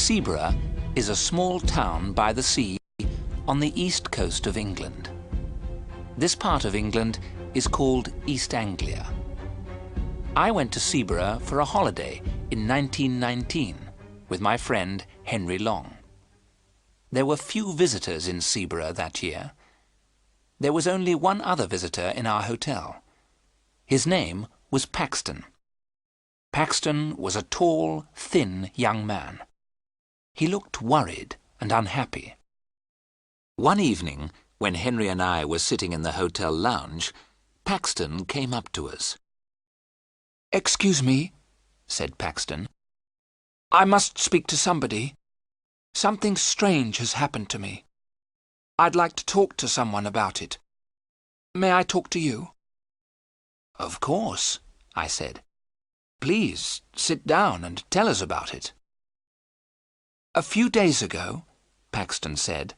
Seaburgh is a small town by the sea on the east coast of England. This part of England is called East Anglia. I went to Seaburgh for a holiday in 1919 with my friend Henry Long. There were few visitors in Seaburgh that year. There was only one other visitor in our hotel. His name was Paxton. Paxton was a tall, thin young man. He looked worried and unhappy. One evening, when Henry and I were sitting in the hotel lounge, Paxton came up to us. "Excuse me," said Paxton. "I must speak to somebody. Something strange has happened to me. I'd like to talk to someone about it. May I talk to you?" "Of course," I said. "Please sit down and tell us about it." "A few days ago," Paxton said,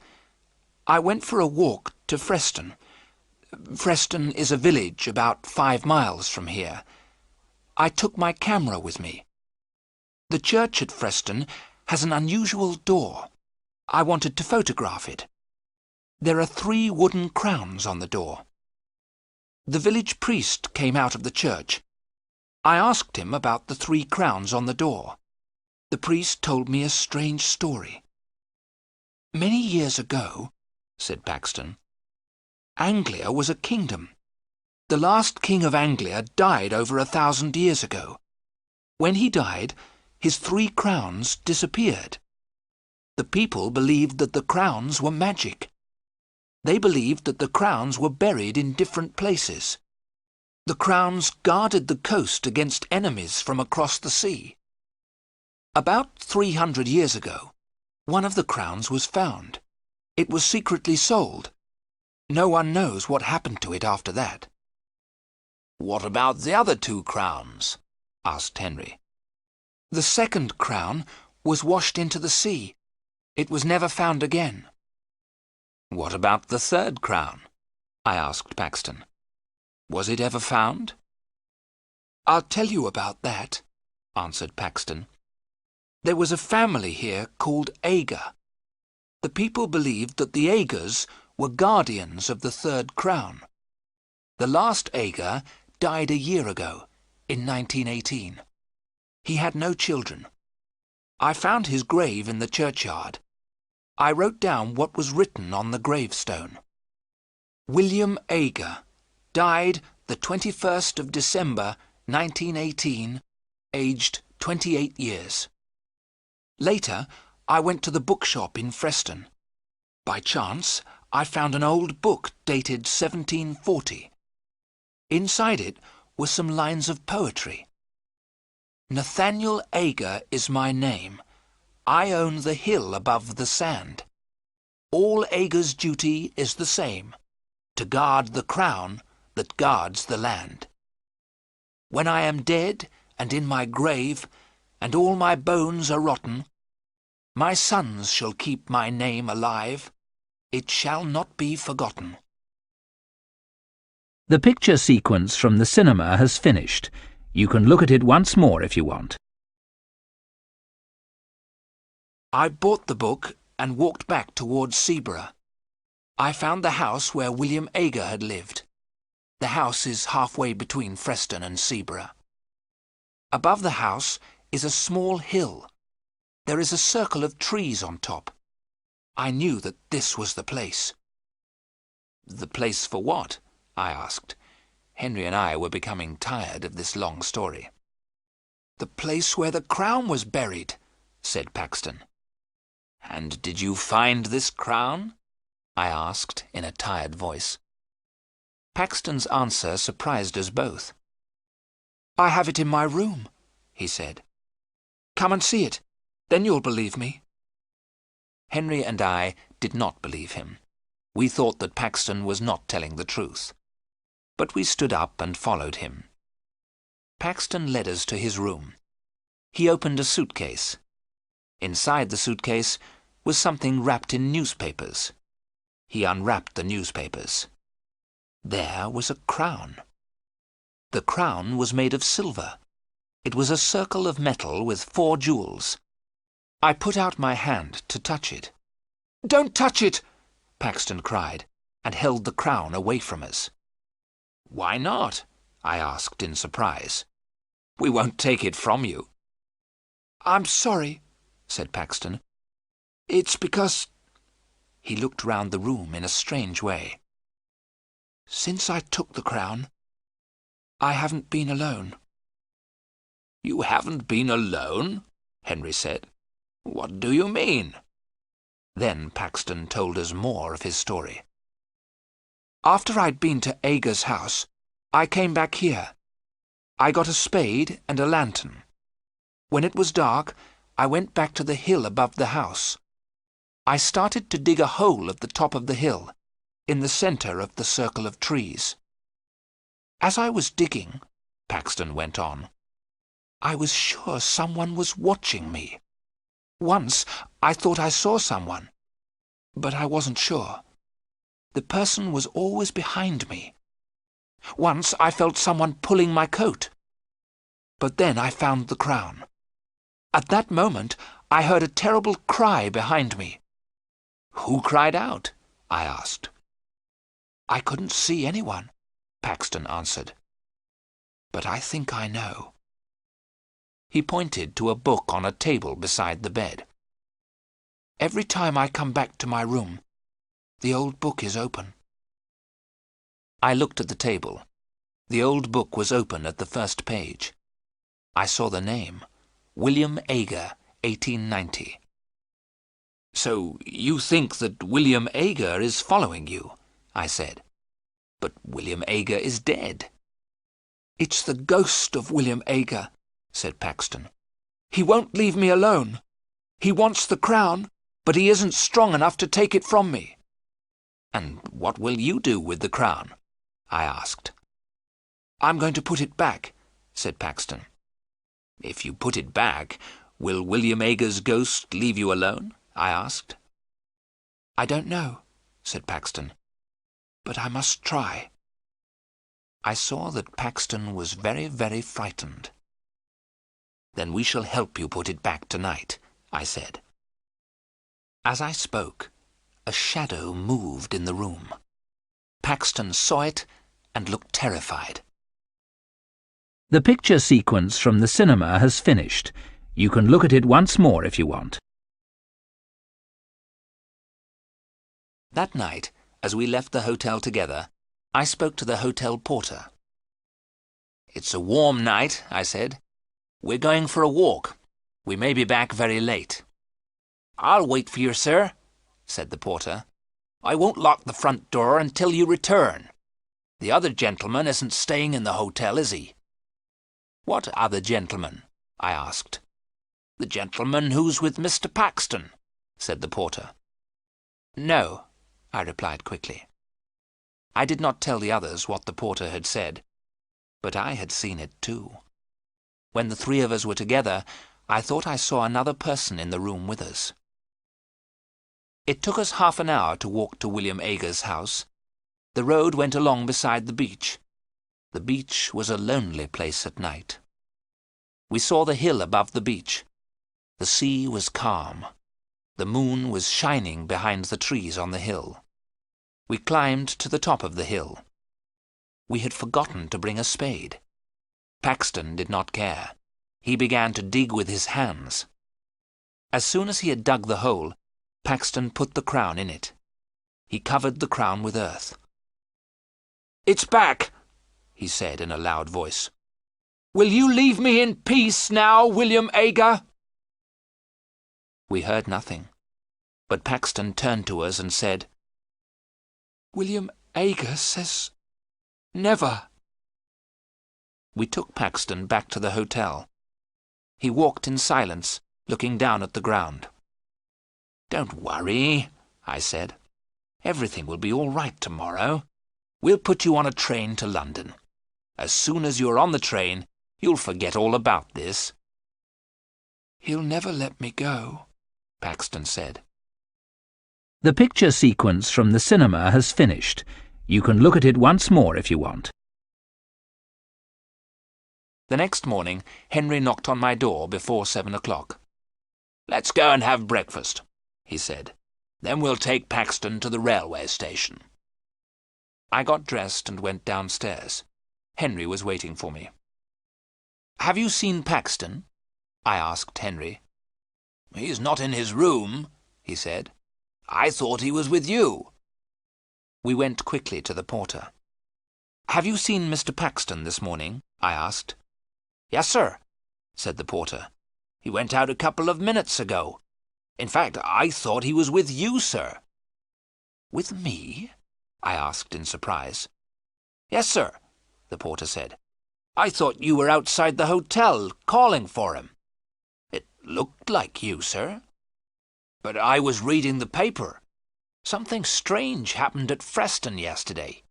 "I went for a walk to Freston. Freston is a village about 5 miles from here. I took my camera with me. The church at Freston has an unusual door. I wanted to photograph it. There are 3 wooden crowns on the door. The village priest came out of the church. I asked him about the 3 crowns on the door. The priest told me a strange story. Many years ago," said Paxton, "Anglia was a kingdom. The last king of Anglia died over 1,000 years ago. When he died, his 3 crowns disappeared. The people believed that the crowns were magic. They believed that the crowns were buried in different places. The crowns guarded the coast against enemies from across the sea. About 300 years ago, one of the crowns was found. It was secretly sold. No one knows what happened to it after that." "What about the other 2 crowns?" asked Henry. "The second crown was washed into the sea. It was never found again." "What about the 3rd crown?" I asked Paxton. "Was it ever found?" "I'll tell you about that," answered Paxton. "There was a family here called Ager. The people believed that the Agers were guardians of the 3rd crown. The last Ager died a year ago, in 1918. He had no children. I found his grave in the churchyard. I wrote down what was written on the gravestone. William Ager died the 21st of December, 1918, aged 28 years. Later, I went to the bookshop in Freston. By chance, I found an old book dated 1740. Inside it were some lines of poetry. "Nathaniel Ager is my name. I own the hill above the sand. All Ager's duty is the same, to guard the crown that guards the land. When I am dead and in my grave, and all my bones are rotten, my sons shall keep my name alive. It shall not be forgotten." The picture sequence from the cinema has finished. You can look at it once more if you want. I bought the book and walked back towards Seaburgh. I found the house where William Ager had lived. The house is halfway between Freston and Seaburgh. Above the house is a small hill. There is a circle of trees on top. I knew that this was the place. "The place for what?" I asked. Henry and I were becoming tired of this long story. "The place where the crown was buried," said Paxton. "And did you find this crown?" I asked in a tired voice. Paxton's answer surprised us both. "I have it in my room," he said. "Come and see it, then you'll believe me." Henry and I did not believe him. We thought that Paxton was not telling the truth. But we stood up and followed him. Paxton led us to his room. He opened a suitcase. Inside the suitcase was something wrapped in newspapers. He unwrapped the newspapers. There was a crown. The crown was made of silver. It was a circle of metal with 4 jewels. I put out my hand to touch it. "Don't touch it!" Paxton cried, and held the crown away from us. "Why not?" I asked in surprise. "We won't take it from you." "I'm sorry," said Paxton. "It's because—" He looked round the room in a strange way. "Since I took the crown, I haven't been alone." "You haven't been alone?" Henry said. "What do you mean?" Then Paxton told us more of his story. "After I'd been to Aga's house, I came back here. I got a spade and a lantern. When it was dark, I went back to the hill above the house. I started to dig a hole at the top of the hill, in the centre of the circle of trees. As I was digging," Paxton went on, "I was sure someone was watching me. Once I thought I saw someone, but I wasn't sure. The person was always behind me. Once I felt someone pulling my coat. But then I found the crown. At that moment I heard a terrible cry behind me." "Who cried out?" I asked. "I couldn't see anyone," Paxton answered. "But I think I know." He pointed to a book on a table beside the bed. "Every time I come back to my room, the old book is open." I looked at the table. The old book was open at the first page. I saw the name, William Aga, 1890. "So you think that William Aga is following you?" I said. "But William Aga is dead." "It's the ghost of William Aga," said Paxton. "He won't leave me alone. He wants the crown, but he isn't strong enough to take it from me." "And what will you do with the crown?" I asked. "I'm going to put it back," said Paxton. "If you put it back, will William Aga's ghost leave you alone?" I asked. "I don't know," said Paxton, "but I must try." I saw that Paxton was very, very frightened. "Then we shall help you put it back tonight," I said. As I spoke, a shadow moved in the room. Paxton saw it and looked terrified. The picture sequence from the cinema has finished. You can look at it once more if you want. That night, as we left the hotel together, I spoke to the hotel porter. "It's a warm night," I said. "We're going for a walk. We may be back very late." "I'll wait for you, sir," said the porter. "I won't lock the front door until you return. The other gentleman isn't staying in the hotel, is he?" "What other gentleman?" I asked. "The gentleman who's with Mr. Paxton," said the porter. "No," I replied quickly. I did not tell the others what the porter had said, but I had seen it too. When the three of us were together, I thought I saw another person in the room with us. It took us half an hour to walk to William Aga's house. The road went along beside the beach. The beach was a lonely place at night. We saw the hill above the beach. The sea was calm. The moon was shining behind the trees on the hill. We climbed to the top of the hill. We had forgotten to bring a spade. Paxton did not care. He began to dig with his hands. As soon as he had dug the hole, Paxton put the crown in it. He covered the crown with earth. "It's back," he said in a loud voice. "Will you leave me in peace now, William Aga?" We heard nothing, but Paxton turned to us and said, "William Aga says never." We took Paxton back to the hotel. He walked in silence, looking down at the ground. "Don't worry," I said. "Everything will be all right tomorrow. We'll put you on a train to London. As soon as you're on the train, you'll forget all about this." "He'll never let me go," Paxton said. The picture sequence from the cinema has finished. You can look at it once more if you want. The next morning, Henry knocked on my door before 7 o'clock. "Let's go and have breakfast," he said. "Then we'll take Paxton to the railway station." I got dressed and went downstairs. Henry was waiting for me. "Have you seen Paxton?" I asked Henry. "He's not in his room," he said. "I thought he was with you." We went quickly to the porter. "Have you seen Mr. Paxton this morning?" I asked. "Yes, sir," said the porter. "He went out a couple of minutes ago. In fact, I thought he was with you, sir." "With me?" I asked in surprise. "Yes, sir," the porter said. "I thought you were outside the hotel calling for him. It looked like you, sir. But I was reading the paper. Something strange happened at Freston yesterday."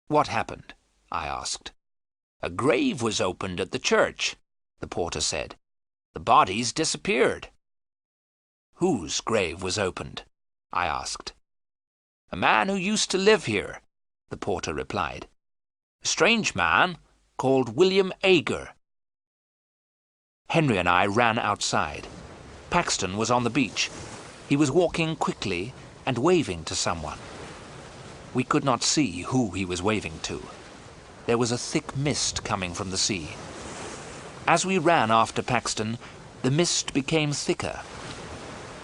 "What happened?" I asked. "A grave was opened at the church," the porter said. "The bodies disappeared." "Whose grave was opened?" I asked. "A man who used to live here," the porter replied. "A strange man called William Ager." Henry and I ran outside. Paxton was on the beach. He was walking quickly and waving to someone. We could not see who he was waving to. There was a thick mist coming from the sea. As we ran after Paxton, the mist became thicker.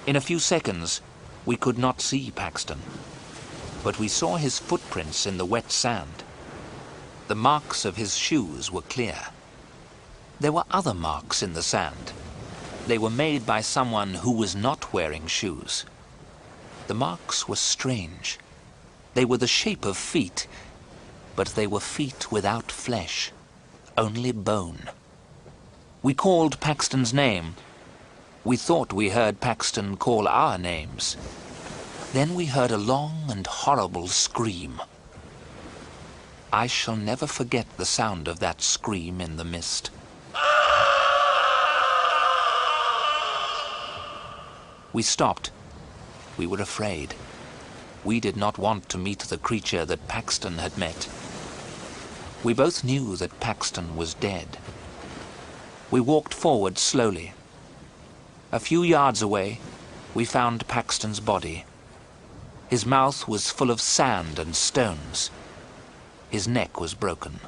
In a few seconds, we could not see Paxton, but we saw his footprints in the wet sand. The marks of his shoes were clear. There were other marks in the sand. They were made by someone who was not wearing shoes. The marks were strange. They were the shape of feet, but they were feet without flesh, only bone. We called Paxton's name. We thought we heard Paxton call our names. Then we heard a long and horrible scream. I shall never forget the sound of that scream in the mist. We stopped. We were afraid. We did not want to meet the creature that Paxton had met. We both knew that Paxton was dead. We walked forward slowly. A few yards away, we found Paxton's body. His mouth was full of sand and stones. His neck was broken.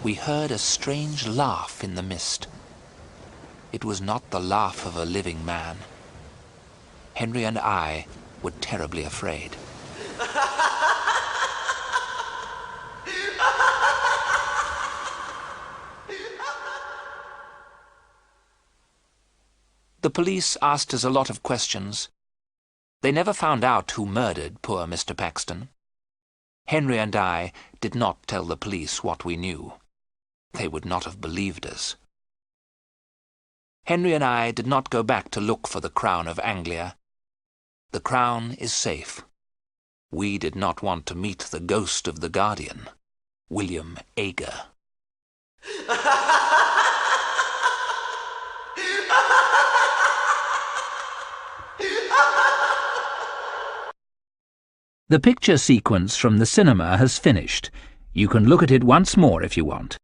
We heard a strange laugh in the mist. It was not the laugh of a living man. Henry and I were terribly afraid. The police asked us a lot of questions. They never found out who murdered poor Mr. Paxton. Henry and I did not tell the police what we knew. They would not have believed us. Henry and I did not go back to look for the crown of Anglia. The crown is safe. We did not want to meet the ghost of the guardian, William Ager. The picture sequence from the cinema has finished. You can look at it once more if you want.